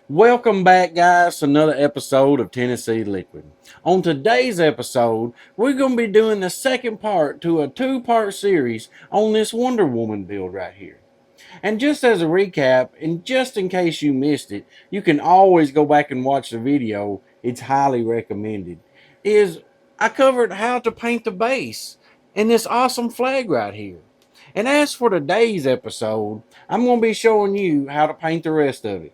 Welcome back, guys, to another episode of Tennessee Liquid. On today's episode, we're going to be doing the second part to a two-part series on this Wonder Woman build right here. And just as a recap, and just in case you missed it, you can always go back and watch the video. It's highly recommended. I covered how to paint the base and this awesome flag right here. And as for today's episode, I'm going to be showing you how to paint the rest of it.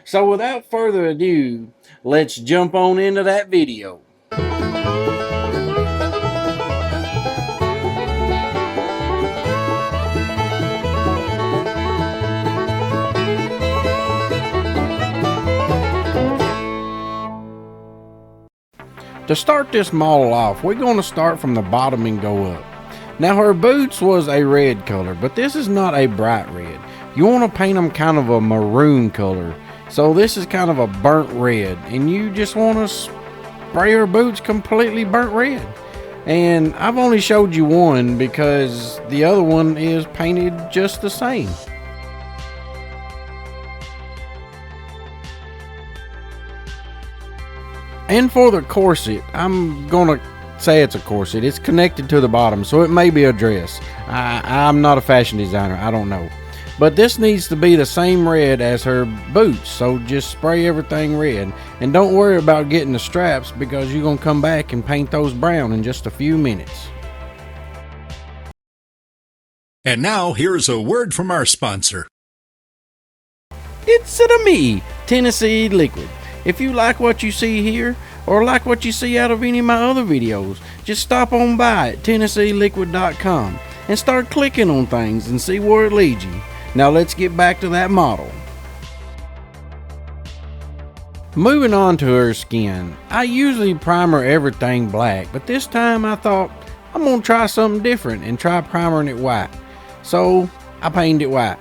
So without further ado, let's jump on into that video. To start this model off, we're going to start from the bottom and go up. Now her boots was a red color, but this is not a bright red. You want to paint them kind of a maroon color. So this is kind of a burnt red, and you just want to spray her boots completely burnt red. And I've only showed you one because the other one is painted just the same. And for the corset, I'm gonna say it's a corset. It's connected to the bottom, so it may be a dress. I'm not a fashion designer, I don't know. But this needs to be the same red as her boots, so just spray everything red. And don't worry about getting the straps because you're gonna come back and paint those brown in just a few minutes. And now, here's a word from our sponsor. It's to me, Tennessee Liquid. If you like what you see here, or like what you see out of any of my other videos, just stop on by at TennesseeLiquid.com and start clicking on things and see where it leads you. Now let's get back to that model. Moving on to her skin, I usually primer everything black, but this time I thought I'm going to try something different and try primering it white. So I painted it white.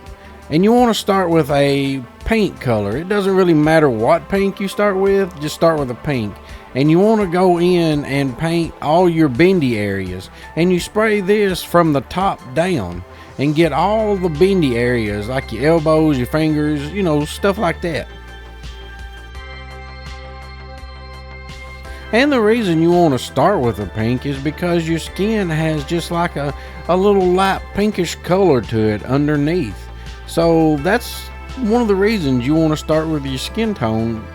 And you want to start with a pink color. It doesn't really matter what pink you start with, just start with a pink. And you want to go in and paint all your bendy areas. And you spray this from the top down and get all the bendy areas like your elbows, your fingers, stuff like that. And the reason you want to start with a pink is because your skin has just like a little light pinkish color to it underneath. So that's one of the reasons you want to start with your skin tone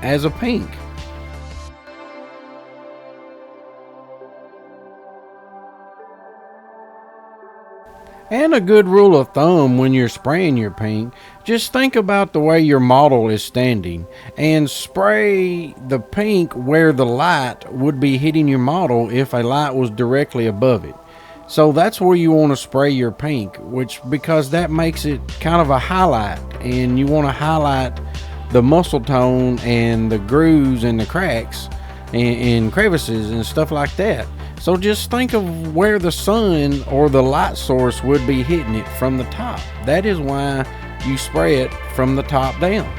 as a pink. And a good rule of thumb when you're spraying your paint, just think about the way your model is standing and spray the pink where the light would be hitting your model if a light was directly above it. So that's where you want to spray your pink, because that makes it kind of a highlight, and you want to highlight the muscle tone and the grooves and the cracks and crevices and stuff like that. So just think of where the sun or the light source would be hitting it from the top. That is why you spray it from the top down.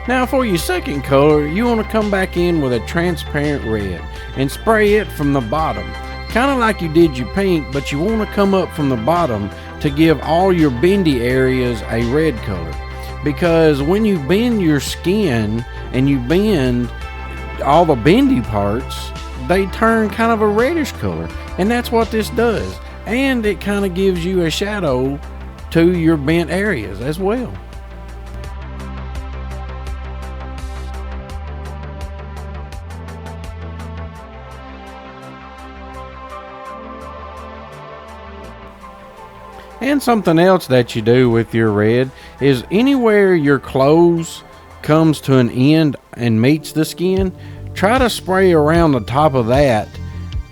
Now for your second color, you want to come back in with a transparent red and spray it from the bottom. Kind of like you did your pink, but you want to come up from the bottom to give all your bendy areas a red color. Because when you bend your skin and you bend all the bendy parts, they turn kind of a reddish color. And that's what this does. And it kind of gives you a shadow to your bent areas as well. And something else that you do with your red is anywhere your clothes comes to an end and meets the skin, try to spray around the top of that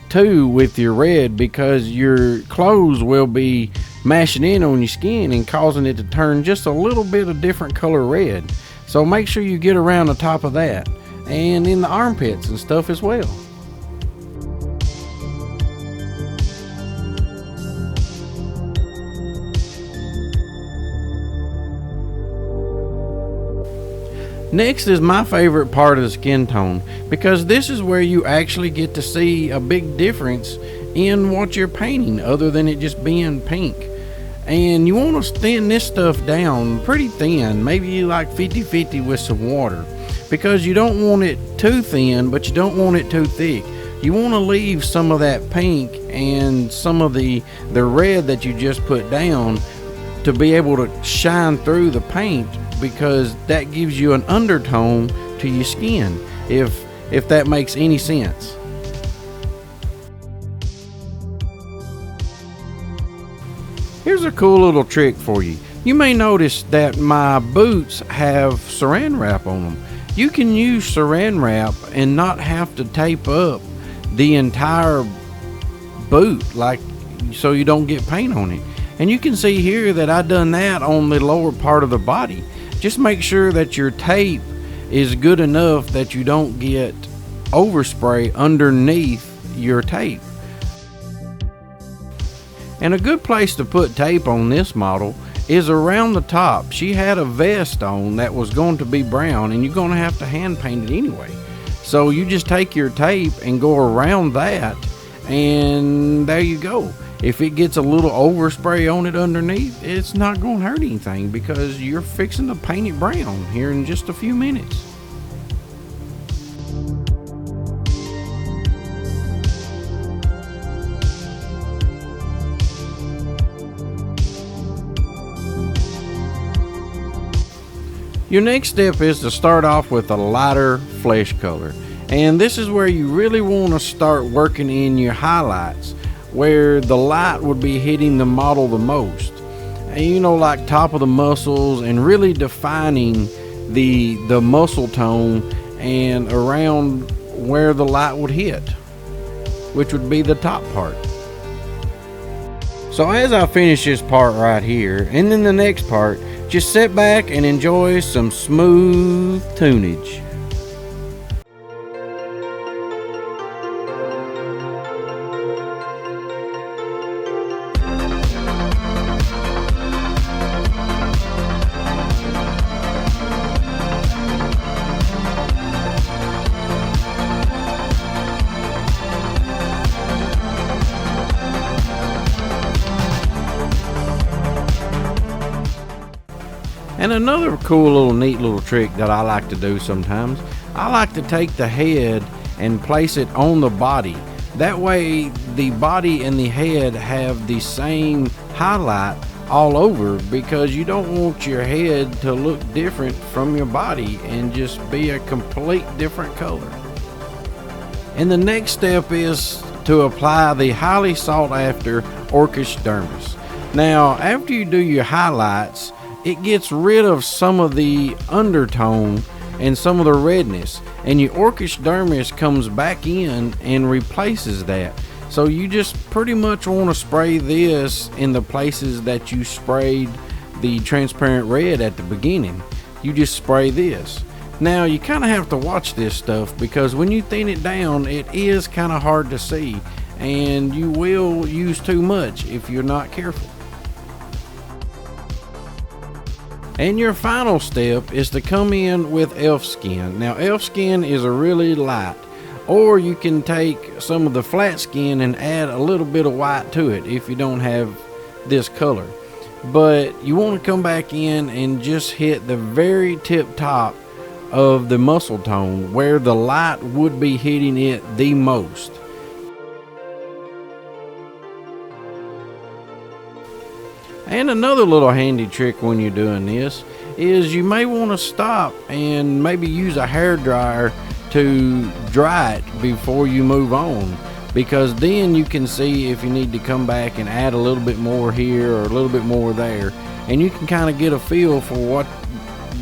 too with your red, because your clothes will be mashing in on your skin and causing it to turn just a little bit of different color red. So make sure you get around the top of that and in the armpits and stuff as well. Next is my favorite part of the skin tone, because this is where you actually get to see a big difference in what you're painting other than it just being pink. And you want to thin this stuff down pretty thin, maybe like 50-50 with some water, because you don't want it too thin, but you don't want it too thick. You want to leave some of that pink and some of the red that you just put down to be able to shine through the paint, because that gives you an undertone to your skin, if that makes any sense. Here's a cool little trick for you. You may notice that my boots have saran wrap on them. You can use saran wrap and not have to tape up the entire boot, like, so you don't get paint on it. And you can see here that I done that on the lower part of the body. Just make sure that your tape is good enough that you don't get overspray underneath your tape. And a good place to put tape on this model is around the top. She had a vest on that was going to be brown, and you're going to have to hand paint it anyway. So you just take your tape and go around that, and there you go. If it gets a little overspray on it underneath, it's not going to hurt anything, because you're fixing to paint it brown here in just a few minutes. Your next step is to start off with a lighter flesh color, and this is where you really want to start working in your highlights, where the light would be hitting the model the most, and you know, like top of the muscles, and really defining the muscle tone and around where the light would hit, which would be the top part. So as I finish this part right here, and then the next part, just sit back and enjoy some smooth tunage. And another cool little neat little trick that I like to do sometimes, I like to take the head and place it on the body. That way the body and the head have the same highlight all over, because you don't want your head to look different from your body and just be a complete different color. And the next step is to apply the highly sought after Orcish Dermis. Now after you do your highlights, it gets rid of some of the undertone and some of the redness, and your Orcish Dermis comes back in and replaces that. So you just pretty much want to spray this in the places that you sprayed the transparent red at the beginning. You just spray this. Now you kind of have to watch this stuff, because when you thin it down, it is kind of hard to see, and you will use too much if you're not careful. And your final step is to come in with elf skin. Now elf skin is a really light, or you can take some of the flat skin and add a little bit of white to it if you don't have this color. But you want to come back in and just hit the very tip top of the muscle tone, where the light would be hitting it the most. And another little handy trick when you're doing this is you may want to stop and maybe use a hair dryer to dry it before you move on, because then you can see if you need to come back and add a little bit more here or a little bit more there, and you can kind of get a feel for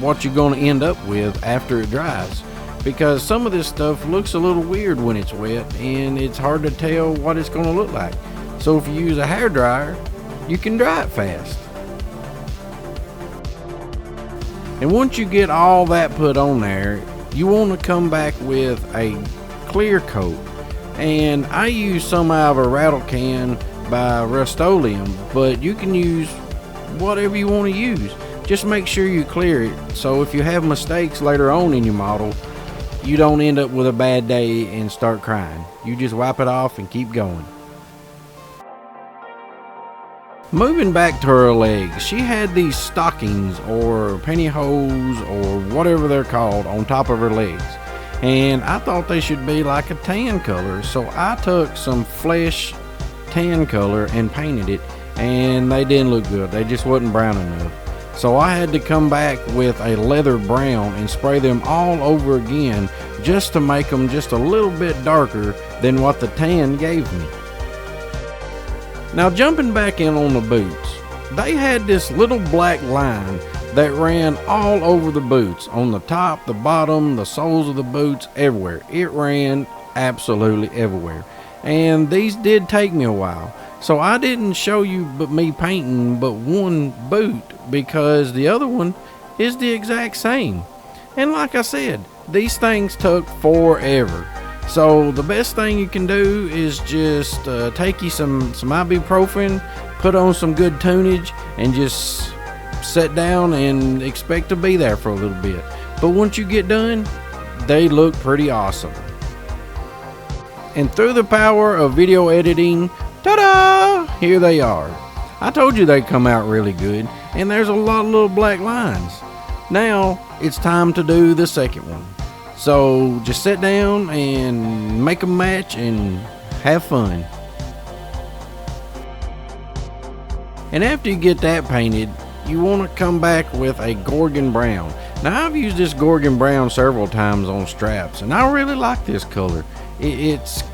what you're going to end up with after it dries, because some of this stuff looks a little weird when it's wet and it's hard to tell what it's going to look like. So if you use a hair dryer, you can dry it fast. And once you get all that put on there, you want to come back with a clear coat. And I use some out of a rattle can by Rust-Oleum, but you can use whatever you want to use. Just make sure you clear it, so if you have mistakes later on in your model, you don't end up with a bad day and start crying. You just wipe it off and keep going. Moving back to her legs, she had these stockings or pantyhose or whatever they're called on top of her legs. And I thought they should be like a tan color, so I took some flesh tan color and painted it, and they didn't look good. They just wasn't brown enough. So I had to come back with a leather brown and spray them all over again just to make them just a little bit darker than what the tan gave me. Now jumping back in on the boots, they had this little black line that ran all over the boots, on the top, the bottom, the soles of the boots, everywhere. It ran absolutely everywhere. And these did take me a while. So I didn't show you me painting but one boot, because the other one is the exact same. And like I said, these things took forever. So the best thing you can do is just take you some ibuprofen, put on some good tunage, and just sit down and expect to be there for a little bit. But once you get done, they look pretty awesome. And through the power of video editing, ta-da! Here they are. I told you they'd come out really good, and there's a lot of little black lines. Now it's time to do the second one. So just sit down and make them match and have fun. And after you get that painted, you want to come back with a Gorgon Brown. Now I've used this Gorgon Brown several times on straps, and I really like this color. It's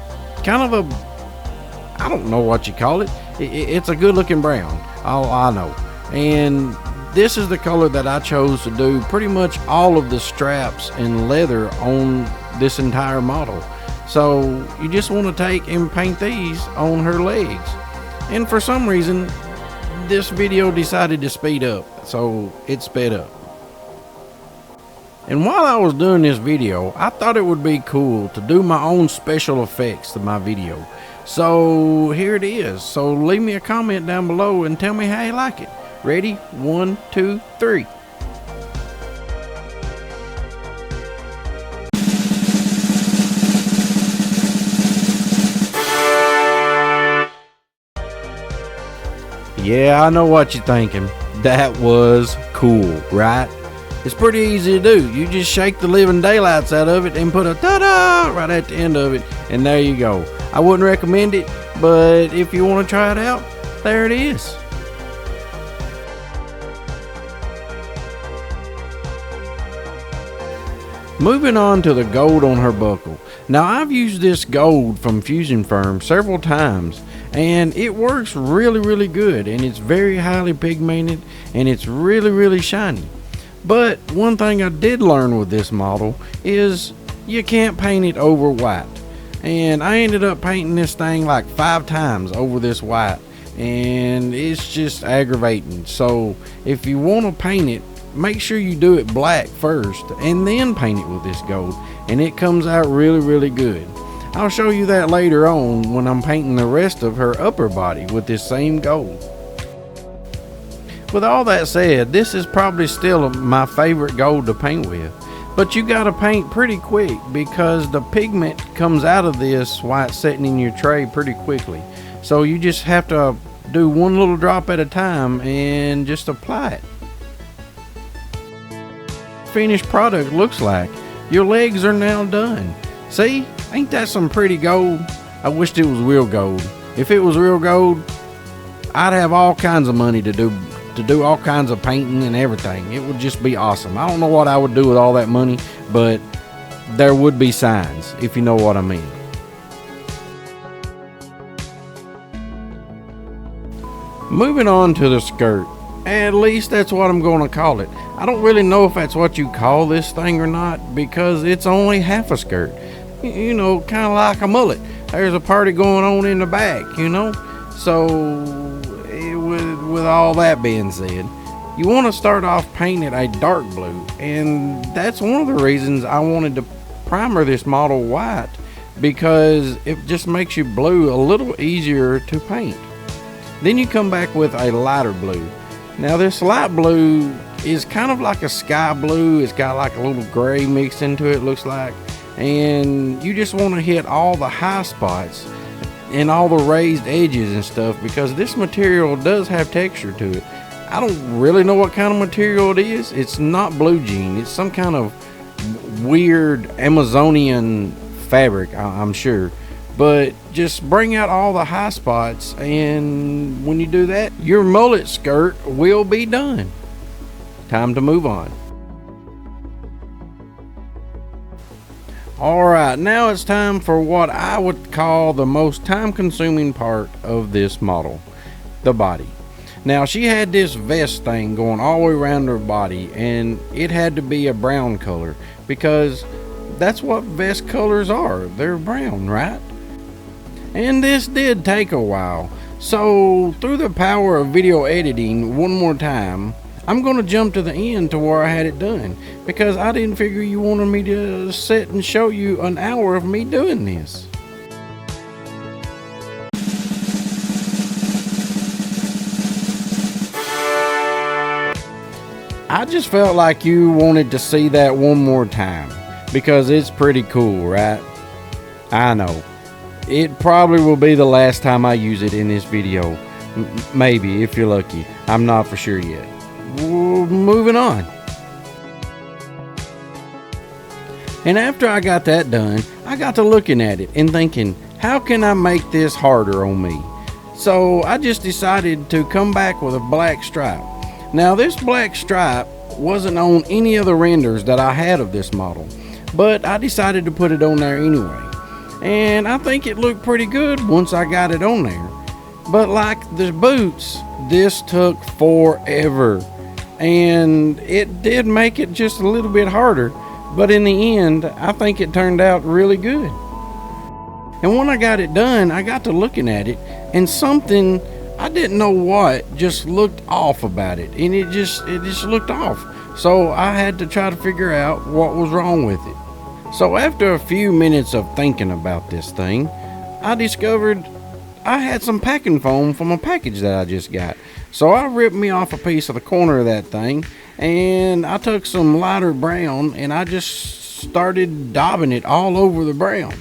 kind of a, I don't know what you call it. It's a good looking brown, all I know. And this is the color that I chose to do pretty much all of the straps and leather on this entire model. So you just want to take and paint these on her legs. And for some reason, this video decided to speed up, so it sped up. And while I was doing this video, I thought it would be cool to do my own special effects to my video. So here it is. So leave me a comment down below and tell me how you like it. Ready? 1, 2, 3. Yeah, I know what you're thinking. That was cool, right? It's pretty easy to do. You just shake the living daylights out of it and put a ta-da right at the end of it, and there you go. I wouldn't recommend it, but if you want to try it out, there it is. Moving on to the gold on her buckle. Now I've used this gold from FusionFirm several times, and it works really good, and it's very highly pigmented, and it's really shiny. But one thing I did learn with this model is you can't paint it over white. And I ended up painting this thing like 5 times over this white, and it's just aggravating. So if you want to paint it, make sure you do it black first and then paint it with this gold, and it comes out really good. I'll show you that later on when I'm painting the rest of her upper body with this same gold. With all that said, this is probably still my favorite gold to paint with, but you gotta paint pretty quick because the pigment comes out of this while it's sitting in your tray pretty quickly. So you just have to do one little drop at a time and just apply it. Finished product looks like. Your legs are now done. See, ain't that some pretty gold? I wished it was real gold. If it was real gold, I'd have all kinds of money to do all kinds of painting and everything. It would just be awesome. I don't know what I would do with all that money, but there would be signs, if you know what I mean. Moving on to the skirt. At least that's what I'm going to call it. I don't really know if that's what you call this thing or not, because it's only half a skirt. You know, kind of like a mullet. There's a party going on in the back, you know. So with all that being said, you want to start off painting a dark blue, and that's one of the reasons I wanted to primer this model white, because it just makes your blue a little easier to paint. Then you come back with a lighter blue. Now this light blue is kind of like a sky blue. It's got like a little gray mixed into it, looks like, and you just want to hit all the high spots and all the raised edges and stuff, because this material does have texture to it. I don't really know what kind of material it is. It's not blue jean. It's some kind of weird Amazonian fabric, I'm sure. But just bring out all the high spots, and when you do that, your mullet skirt will be done. Time to move on. Alright, now it's time for what I would call the most time-consuming part of this model, the body. Now, she had this vest thing going all the way around her body, and it had to be a brown color, because that's what vest colors are. They're brown, right? And this did take a while. So, through the power of video editing one more time, I'm going to jump to the end to where I had it done, because I didn't figure you wanted me to sit and show you an hour of me doing this. I just felt like you wanted to see that one more time, because it's pretty cool, right? I know. It probably will be the last time I use it in this video. Maybe, if you're lucky. I'm not for sure yet. Moving on. And after I got that done, I got to looking at it and thinking, how can I make this harder on me? So I just decided to come back with a black stripe. Now, this black stripe wasn't on any of the renders that I had of this model, but I decided to put it on there anyway. And I think it looked pretty good once I got it on there. But like the boots, this took forever. And it did make it just a little bit harder, but in the end, I think it turned out really good. And when I got it done, I got to looking at it, and something, I didn't know what, just looked off about it. And it just looked off. So I had to try to figure out what was wrong with it. So after a few minutes of thinking about this thing, I discovered I had some packing foam from a package that I just got. So I ripped me off a piece of the corner of that thing, and I took some lighter brown and I just started daubing it all over the brown.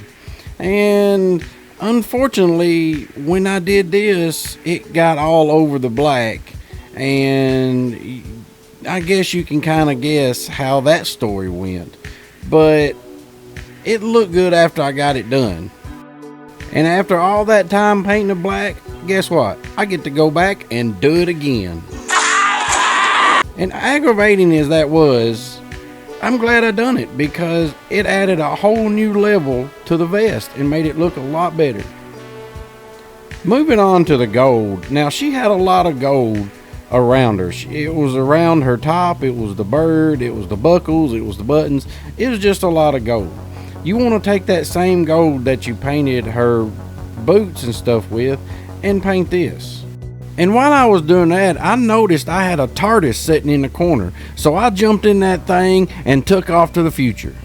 And unfortunately, when I did this, it got all over the black, and I guess you can kind of guess how that story went. But it looked good after I got it done. And after all that time painting it black, guess what? I get to go back and do it again. And aggravating as that was, I'm glad I done it, because it added a whole new level to the vest and made it look a lot better. Moving on to the gold. Now, she had a lot of gold around her. It was around her top, it was the bird, it was the buckles, it was the buttons. It was just a lot of gold. You want to take that same gold that you painted her boots and stuff with and paint this. And while I was doing that, I noticed I had a TARDIS sitting in the corner. So I jumped in that thing and took off to the future.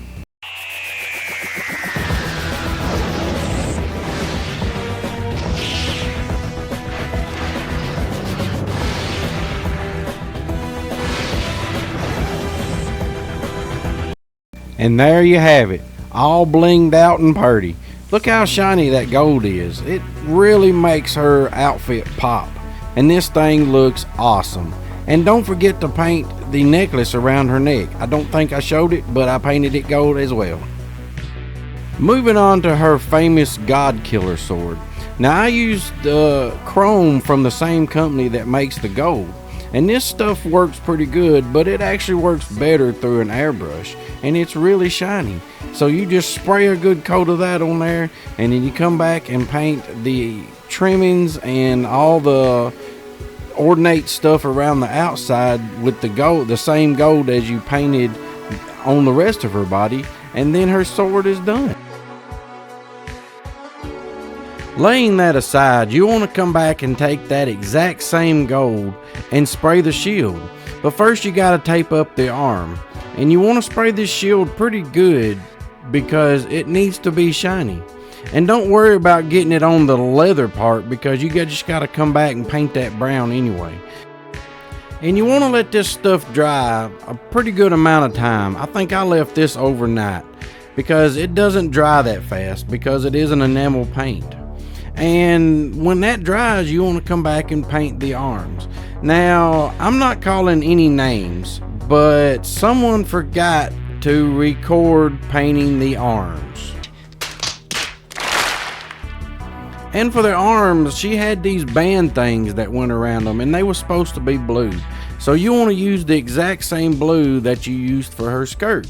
And there you have it, all blinged out and purty. Look how shiny that gold is. It really makes her outfit pop. And this thing looks awesome. And don't forget to paint the necklace around her neck. I don't think I showed it, but I painted it gold as well. Moving on to her famous God Killer sword. Now, I used the chrome from the same company that makes the gold. And this stuff works pretty good, but it actually works better through an airbrush, and it's really shiny. So you just spray a good coat of that on there, and then you come back and paint the trimmings and all the ornate stuff around the outside with the gold, the same gold as you painted on the rest of her body, and then her sword is done. Laying that aside, you want to come back and take that exact same gold and spray the shield. But first you got to tape up the arm. And you want to spray this shield pretty good because it needs to be shiny. And don't worry about getting it on the leather part, because you just got to come back and paint that brown anyway. And you want to let this stuff dry a pretty good amount of time. I think I left this overnight because it doesn't dry that fast because it is an enamel paint. And when that dries, you want to come back and paint the arms. Now, I'm not calling any names, but someone forgot to record painting the arms. And for their arms, she had these band things that went around them, and they were supposed to be blue. So you want to use the exact same blue that you used for her skirt.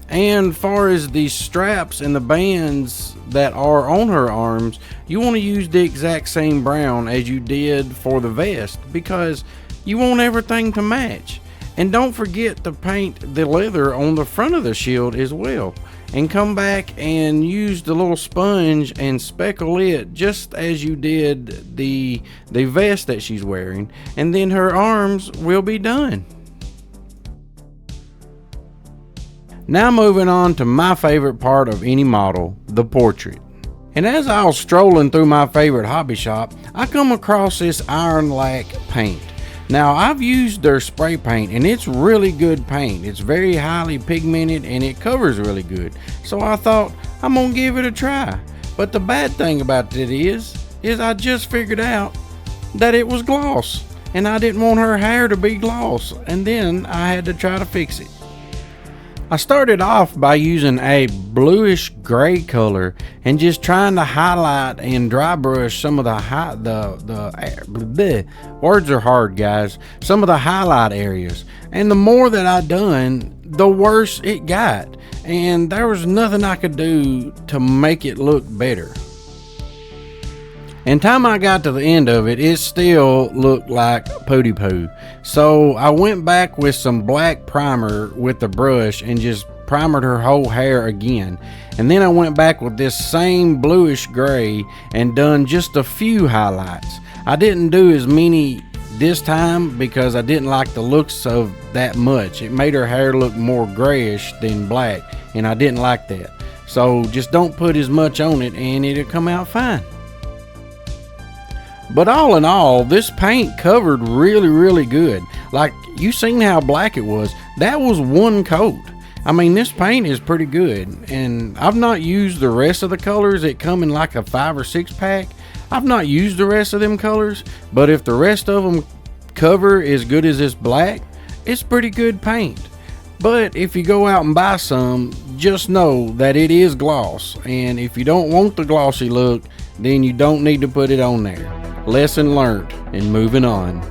And far as the straps and the bands that are on her arms, you want to use the exact same brown as you did for the vest, because you want everything to match. And don't forget to paint the leather on the front of the shield as well. And come back and use the little sponge and speckle it just as you did the vest that she's wearing. And then her arms will be done. Now moving on to my favorite part of any model, the portrait. And as I was strolling through my favorite hobby shop, I come across this Iron Lac paint. Now, I've used their spray paint, and it's really good paint. It's very highly pigmented, and it covers really good. So I thought, I'm gonna give it a try. But the bad thing about it is I just figured out that it was gloss, and I didn't want her hair to be gloss, and then I had to try to fix it. I started off by using a bluish gray color and just trying to highlight and dry brush some of the words are hard, guys, some of the highlight areas. And the more that I done, the worse it got, and there was nothing I could do to make it look better. And time I got to the end of it, it still looked like pooty poo. So I went back with some black primer with the brush and just primered her whole hair again. And then I went back with this same bluish gray and done just a few highlights. I didn't do as many this time because I didn't like the looks of that much. It made her hair look more grayish than black, and I didn't like that. So just don't put as much on it and it'll come out fine. But all in all, this paint covered really good. Like, you seen how black it was. That was one coat. I mean, this paint is pretty good. And I've not used the rest of the colors that come in like a 5 or 6 pack. I've not used the rest of them colors. But if the rest of them cover as good as this black, it's pretty good paint. But if you go out and buy some, just know that it is gloss. And if you don't want the glossy look, then you don't need to put it on there. Lesson learned, and moving on.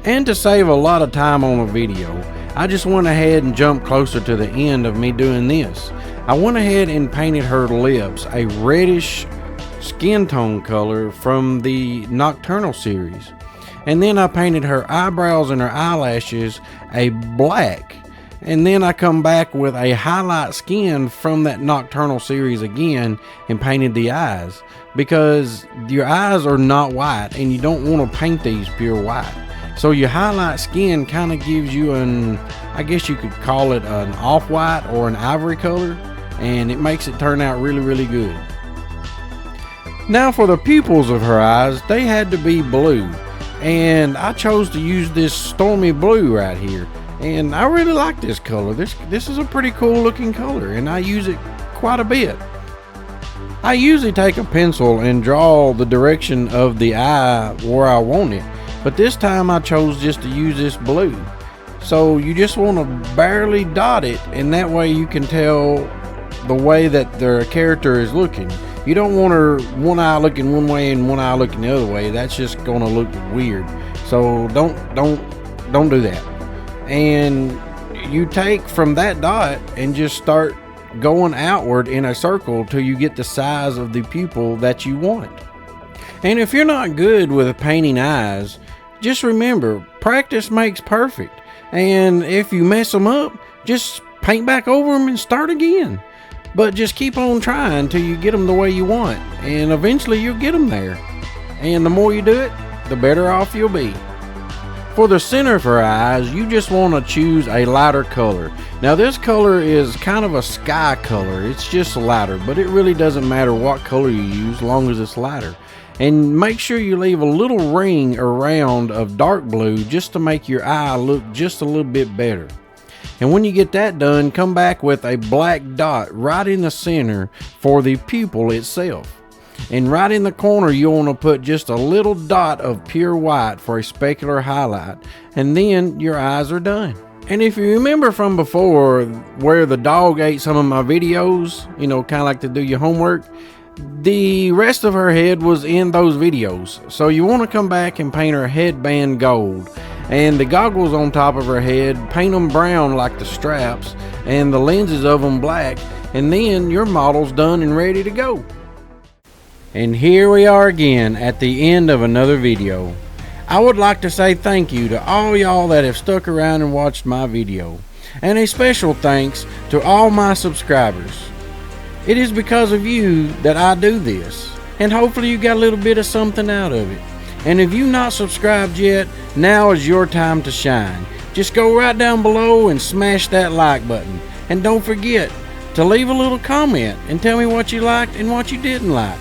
And to save a lot of time on a video, I just went ahead and jumped closer to the end of me doing this. I went ahead and painted her lips a reddish skin tone color from the Nocturnal series. And then I painted her eyebrows and her eyelashes a black. And then I come back with a highlight skin from that Nocturnal series again and painted the eyes, because your eyes are not white and you don't want to paint these pure white. So your highlight skin kind of gives you I guess you could call it an off-white or an ivory color, and it makes it turn out really good. Now for the pupils of her eyes, they had to be blue, and I chose to use this stormy blue right here. And I really like this color. This is a pretty cool looking color, and I use it quite a bit. I usually take a pencil and draw the direction of the eye where I want it, but this time I chose just to use this blue. So you just want to barely dot it, and that way you can tell the way that their character is looking. You don't want her one eye looking one way and one eye looking the other way. That's just gonna look weird. So don't do that. And you take from that dot and just start going outward in a circle till you get the size of the pupil that you want. And if you're not good with painting eyes, just remember, practice makes perfect. And if you mess them up, just paint back over them and start again. But just keep on trying till you get them the way you want, and eventually you'll get them there. And the more you do it, the better off you'll be. For the center of her eyes, you just want to choose a lighter color. Now this color is kind of a sky color. It's just lighter, but it really doesn't matter what color you use as long as it's lighter. And make sure you leave a little ring around of dark blue just to make your eye look just a little bit better. And when you get that done, come back with a black dot right in the center for the pupil itself. And right in the corner, you want to put just a little dot of pure white for a specular highlight, and then your eyes are done. And if you remember from before where the dog ate some of my videos, you know, kind of like to do your homework, the rest of her head was in those videos. So you want to come back and paint her headband gold, and the goggles on top of her head, paint them brown like the straps, and the lenses of them black, and then your model's done and ready to go. And here we are again at the end of another video. I would like to say thank you to all y'all that have stuck around and watched my video, and a special thanks to all my subscribers. It is because of you that I do this, and hopefully you got a little bit of something out of it. And if you've not subscribed yet, now is your time to shine. Just go right down below and smash that like button, and don't forget to leave a little comment and tell me what you liked and what you didn't like.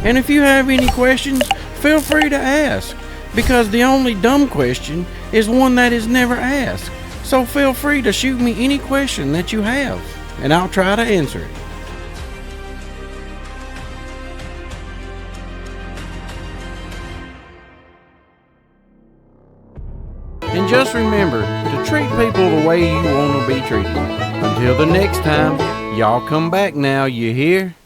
And if you have any questions, feel free to ask, because the only dumb question is one that is never asked. So feel free to shoot me any question that you have, and I'll try to answer it. And just remember to treat people the way you want to be treated. Until the next time, y'all come back now, you hear?